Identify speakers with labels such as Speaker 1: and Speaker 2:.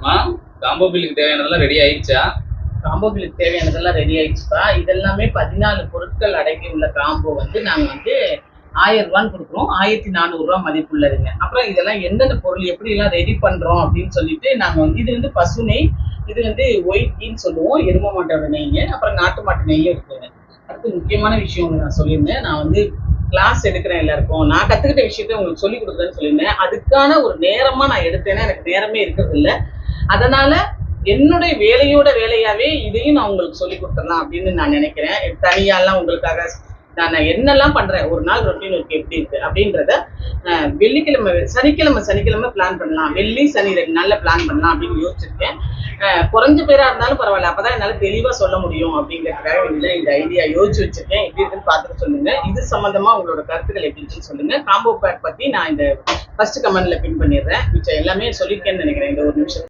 Speaker 1: அம்மா, காம்போ பில்லுக்கு தேவையானதெல்லாம் ரெடி ஆயிடுச்சா?
Speaker 2: காம்போ பில்லுக்கு தேவையானதெல்லாம் ரெடி ஆயிடுச்சுப்பா. இதெல்லாமே 14 பொருட்கள் அடங்கி உள்ள காம்போ வந்து நாங்க வந்து ரூ. 1000 குடுக்குறோம். ரூ. 1400 மதிப்புள்ளதுங்க. அப்புறம் இதெல்லாம் என்னென்ன பொருள் எப்படிலாம் ரெடி பண்றோம் அப்படின்னு சொல்லிட்டு நாங்க வந்து இது வந்து பசு நெய், இது வந்து ஒயிட் கீன்னு சொல்லுவோம். எரும மாட்டோட நெய்ங்க. அப்புறம் நாட்டு மாட்டு நெய்யும் இருக்குங்க. அடுத்து முக்கியமான விஷயம் ஒண்ணு நான் சொல்லியிருந்தேன். நான் வந்து கிளாஸ் எடுக்கிறேன் எல்லாருக்கும். நான் கத்துக்கிட்ட விஷயத்த உங்களுக்கு சொல்லிக் குடுக்குறேன்னு சொல்லியிருந்தேன். அதுக்கான ஒரு நேரமா நான் எடுத்தேன்னா எனக்கு நேரமே இருக்கிறது இல்ல. அதனால என்னுடைய வேலையோட வேலையாவே இதையும் நான் உங்களுக்கு சொல்லிக் கொடுத்துடலாம் அப்படின்னு நான் நினைக்கிறேன். தனியாலாம் உங்களுக்காக நான் என்னெல்லாம் பண்றேன், ஒரு நாள் ரொட்டீன் ஒர்க் எப்படி இருக்கு அப்படின்றத வெள்ளிக்கிழமை சனிக்கிழமை பிளான் பண்ணலாம், வெள்ளி சனி 2 நாள்ல பிளான் பண்ணலாம் அப்படின்னு யோசிச்சிருக்கேன். குறைஞ்ச பேரா இருந்தாலும் பரவாயில்ல, அப்பதான் என்னால தெளிவா சொல்ல முடியும் அப்படிங்கிறதுக்காக இந்த ஐடியா யோசிச்சு வச்சிருக்கேன். எப்படி இருக்குன்னு பார்த்துட்டு சொல்லுங்க. இது சம்பந்தமா உங்களோட கருத்துக்கள் எப்படி இருக்குன்னு சொல்லுங்க. காம்போ பேக் பத்தி நான் இந்த ஃபர்ஸ்ட் கமெண்ட்ல பின் பண்ணிடுறேன். மிச்சம் எல்லாமே சொல்லியிருக்கேன்னு நினைக்கிறேன் இந்த ஒரு நிமிஷம்.